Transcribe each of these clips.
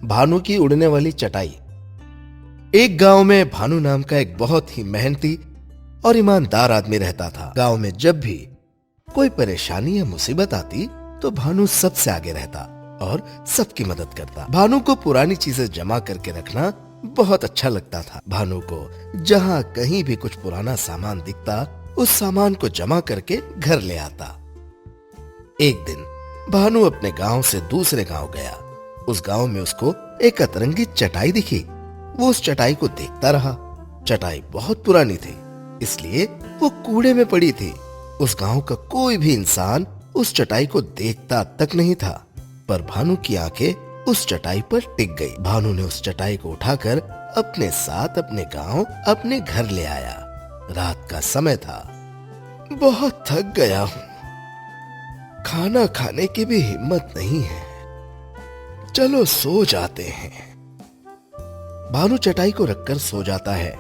भानु की उड़ने वाली चटाई। एक गांव में भानु नाम का एक बहुत ही मेहनती और ईमानदार आदमी रहता था। गांव में जब भी कोई परेशानी या मुसीबत आती तो भानु सबसे आगे रहता और सबकी मदद करता। भानु को पुरानी चीजें जमा करके रखना बहुत अच्छा लगता था। भानु को जहां कहीं भी कुछ पुराना सामान दिखता उस सामान को जमा करके घर ले आता। एक दिन भानु अपने गांव से दूसरे गांव गया। उस गांव में उसको एक अतरंगी चटाई दिखी। वो उस चटाई को देखता रहा। चटाई बहुत पुरानी थी, इसलिए वो कूड़े में पड़ी थी। उस गांव का कोई भी इंसान उस चटाई को देखता तक नहीं था, पर भानु की आंखें उस चटाई पर टिक गई। भानु ने उस चटाई को उठाकर अपने साथ अपने गांव, अपने घर ले आया। रात का समय था। बहुत थक गया हूं, खाना खाने की भी हिम्मत नहीं है, चलो सो जाते हैं। भानु चटाई को रखकर सो जाता है।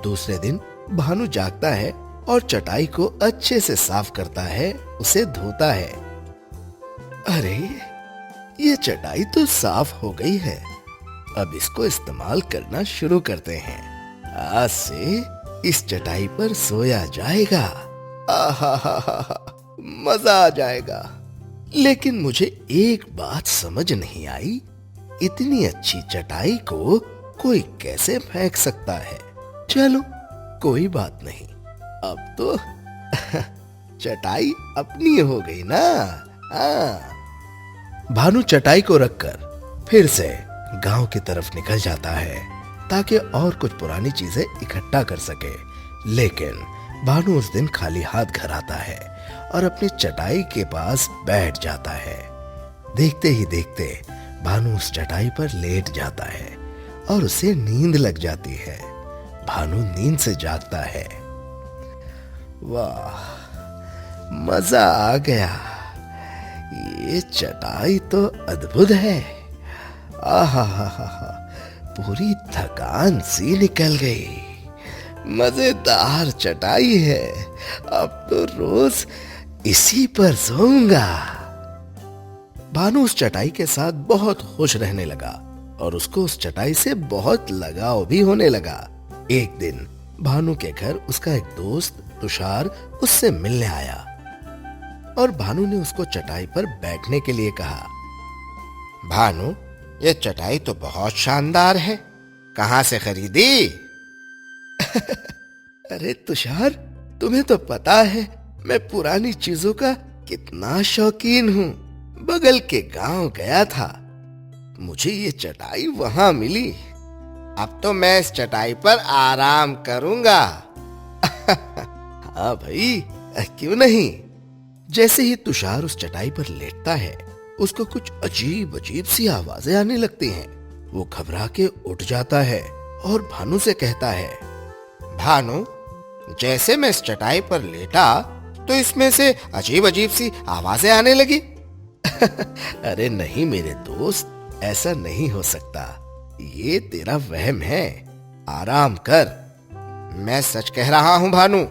दूसरे दिन भानु जागता है और चटाई को अच्छे से साफ करता है, उसे धोता है। अरे, ये चटाई तो साफ हो गई है, अब इसको इस्तेमाल करना शुरू करते हैं। आज से इस चटाई पर सोया जाएगा। आहा, मजा आ जाएगा। लेकिन मुझे एक बात समझ नहीं आई, इतनी अच्छी चटाई को कोई कैसे फेंक सकता है? चलो कोई बात नहीं, अब तो चटाई अपनी हो गई ना। भानु चटाई को रखकर फिर से गांव की तरफ निकल जाता है ताकि और कुछ पुरानी चीजें इकट्ठा कर सके। लेकिन भानु उस दिन खाली हाथ घर आता है और अपनी चटाई के पास बैठ जाता है। देखते ही देखते भानु उस चटाई पर लेट जाता है और उसे नींद लग जाती है। भानु नींद से जागता है। वाह, मजा आ गया, ये चटाई तो अद्भुत है। आहा, पूरी थकान सी निकल गई। मजेदार चटाई है, अब तो रोज इसी पर सोऊंगा। भानु उस चटाई के साथ बहुत खुश रहने लगा और उसको उस चटाई से बहुत लगाव भी होने लगा। एक दिन भानु के घर उसका एक दोस्त तुषार उससे मिलने आया और भानु ने उसको चटाई पर बैठने के लिए कहा। भानु, ये चटाई तो बहुत शानदार है, कहां से खरीदी? अरे तुषार, तुम्हें तो पता है मैं पुरानी चीजों का कितना शौकीन हूँ। बगल के गांव गया था, मुझे ये चटाई वहां मिली। अब तो मैं इस चटाई पर आराम करूंगा। हाँ भाई, क्यों नहीं। जैसे ही तुषार उस चटाई पर लेटता है, उसको कुछ अजीब अजीब सी आवाजें आने लगती हैं। वो घबरा के उठ जाता है और भानु से कहता है, भानु, जैसे मैं इस चटाई पर लेटा तो इसमें से अजीब अजीब सी आवाजें आने लगी। अरे नहीं मेरे दोस्त, ऐसा नहीं हो सकता, ये तेरा वहम है, आराम कर। मैं सच कह रहा हूँ भानु,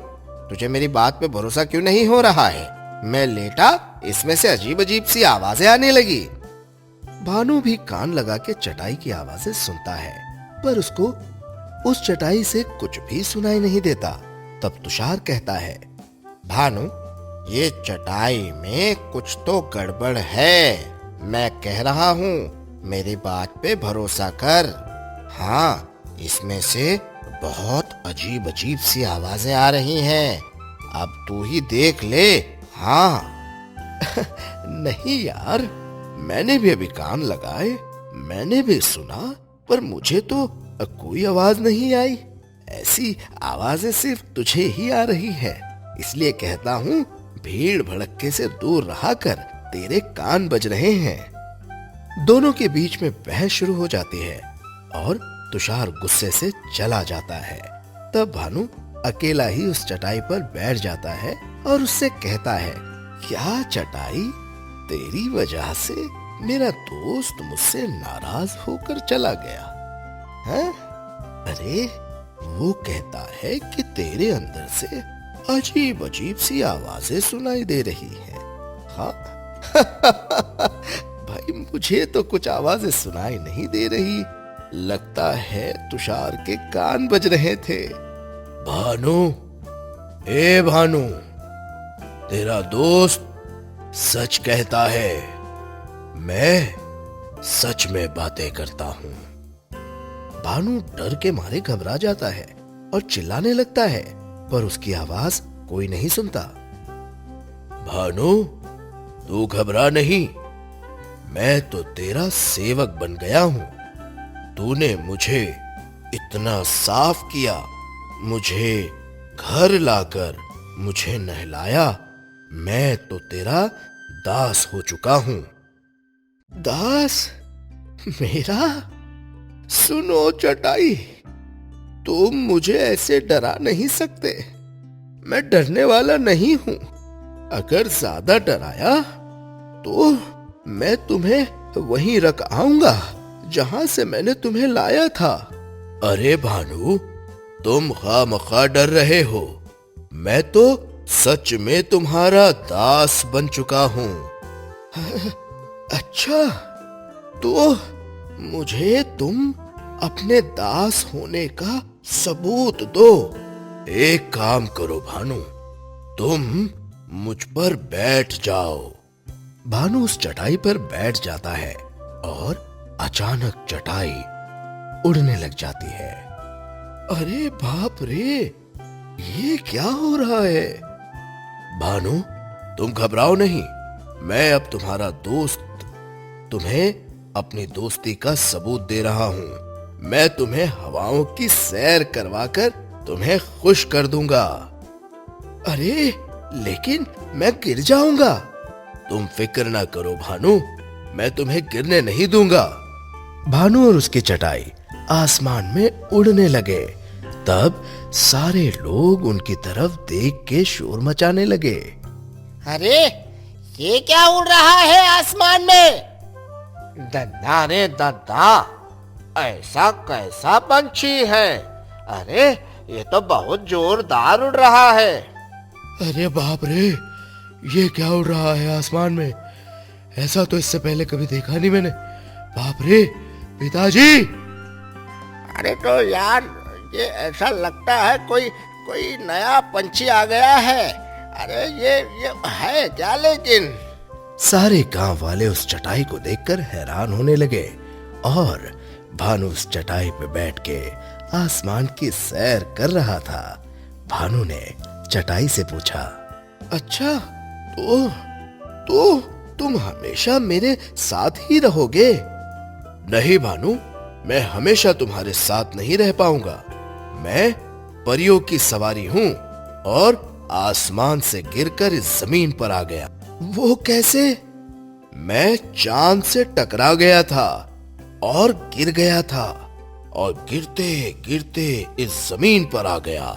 तुझे मेरी बात पे भरोसा क्यों नहीं हो रहा है? मैं लेटा, इसमें से अजीब अजीब सी आवाजें आने लगी। भानु भी कान लगा के चटाई की आवाजें सुनता है, पर उसको उस चटाई से कुछ भी सुनाई नहीं देता। तब तुषार कहता है, भानु, ये चटाई में कुछ तो गड़बड़ है, मैं कह रहा हूँ, मेरी बात पे भरोसा कर। हाँ, इसमें से बहुत अजीब अजीब सी आवाजें आ रही हैं, अब तू ही देख ले। हाँ। नहीं यार, मैंने भी अभी कान लगाए, मैंने भी सुना, पर मुझे तो कोई आवाज नहीं आई। ऐसी आवाजें सिर्फ तुझे ही आ रही है, इसलिए कहता हूँ भीड़ भड़क्के से दूर रहा कर, तेरे कान बज रहे हैं। दोनों के बीच में बहस शुरू हो जाती है और तुषार गुस्से से चला जाता है। तब भानु अकेला ही उस चटाई पर बैठ जाता है और उससे कहता है, क्या चटाई, तेरी वजह से मेरा दोस्त मुझसे नाराज होकर चला गया है? अरे वो कहता है कि तेरे अंदर से अजीब अजीब सी आवाजें सुनाई दे रही हैं। हाँ। भाई मुझे तो कुछ आवाजें सुनाई नहीं दे रही। लगता है तुषार के कान बज रहे थे। भानु, ए भानु, तेरा दोस्त सच कहता है। मैं सच में बातें करता हूं। भानु डर के मारे घबरा जाता है और चिल्लाने लगता है, पर उसकी आवाज कोई नहीं सुनता। भानु, तू घबरा नहीं, मैं तो तेरा सेवक बन गया हूं। तूने मुझे इतना साफ किया, मुझे घर लाकर मुझे नहलाया, मैं तो तेरा दास हो चुका हूं। दास? मेरा? सुनो चटाई, तुम मुझे ऐसे डरा नहीं सकते। मैं डरने वाला नहीं हूं। अगर ज्यादा डराया तो मैं तुम्हें वहीं रख आऊंगा जहां से मैंने तुम्हें लाया था। अरे भानु, तुम खामखा डर रहे हो। मैं तो सच में तुम्हारा दास बन चुका हूं। अच्छा, तो मुझे तुम अपने दास होने का सबूत दो। एक काम करो भानु, तुम मुझ पर बैठ जाओ। भानु उस चटाई पर बैठ जाता है और अचानक चटाई उड़ने लग जाती है। अरे बाप रे, ये क्या हो रहा है? भानु, तुम घबराओ नहीं, मैं अब तुम्हारा दोस्त तुम्हें अपनी दोस्ती का सबूत दे रहा हूं। मैं तुम्हें हवाओं की सैर करवाकर तुम्हें खुश कर दूंगा। अरे लेकिन मैं गिर जाऊंगा। तुम फिक्र ना करो भानु, मैं तुम्हें गिरने नहीं दूंगा। भानु और उसकी चटाई आसमान में उड़ने लगे। तब सारे लोग उनकी तरफ देख के शोर मचाने लगे। अरे ये क्या उड़ रहा है आसमान में? दद्दा रे दद्दा, ऐसा कैसा पंछी है? अरे ये तो बहुत जोरदार उड़ रहा है। अरे बाप रे, ये क्या उड़ रहा है आसमान में? ऐसा तो इससे पहले कभी देखा नहीं मैंने। बाप रे, पिताजी! अरे तो यार, ये ऐसा लगता है कोई कोई नया पंछी आ गया है। अरे ये है क्या? लेकिन सारे गांव वाले उस चटाई को देखकर हैरान होने लगे और भानु उस चटाई पे बैठ के आसमान की सैर कर रहा था। भानु ने चटाई से पूछा, अच्छा तो तुम हमेशा मेरे साथ ही रहोगे? नहीं भानु, मैं हमेशा तुम्हारे साथ नहीं रह पाऊंगा। मैं परियों की सवारी हूं और आसमान से गिरकर इस जमीन पर आ गया। वो कैसे? मैं चांद से टकरा गया था और गिर गया था और गिरते गिरते इस जमीन पर आ गया।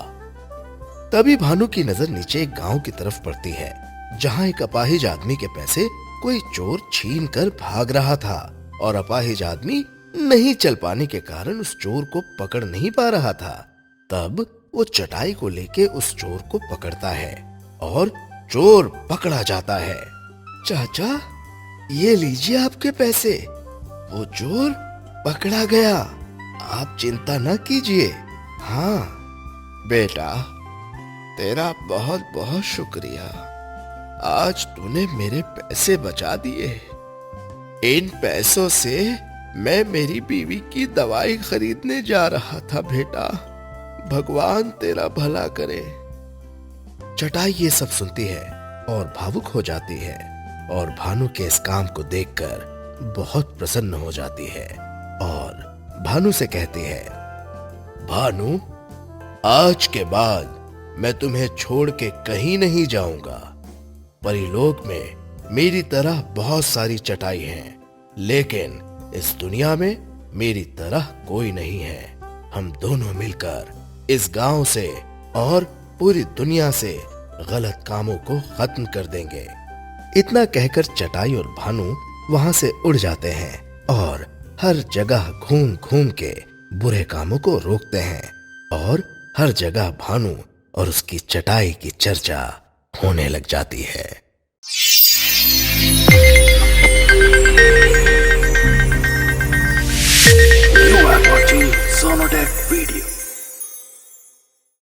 तभी भानु की नजर नीचे एक गांव की तरफ पड़ती है, जहां एक अपाहिज आदमी के पैसे कोई चोर छीन कर भाग रहा था और अपाहिज आदमी नहीं चल पाने के कारण उस चोर को पकड़ नहीं पा रहा था। तब वो चटाई को लेके उस चोर को पकड़ता है और चोर पकड़ा जाता है। चाचा, ये लीजिए आपके पैसे। वो चोर पकड़ा गया, आप चिंता न कीजिए। हाँ बेटा, तेरा बहुत बहुत शुक्रिया। आज तूने मेरे पैसे बचा दिए। इन पैसों से मैं मेरी बीवी की दवाई खरीदने जा रहा था बेटा। भगवान तेरा भला करे। चटाई ये सब सुनती है और भावुक हो जाती है और भानु के इस काम को देखकर बहुत प्रसन्न हो जाती है और भानु से कहती है, भानु, आज के बाद मैं तुम्हें छोड़ के कहीं नहीं जाऊंगा। परिलोक में मेरी तरह बहुत सारी चटाई हैं, लेकिन इस दुनिया में मेरी तरह कोई नहीं है। हम दोनों मिलकर इस गांव से और पूरी दुनिया से गलत कामों को खत्म कर देंगे। इतना कहकर चटाई और भानु वहां से उड़ जाते हैं और हर जगह घूम घूम के बुरे कामों को रोकते हैं और हर जगह भानु और उसकी चटाई की चर्चा होने लग जाती है। की सोनोटेक वीडियो।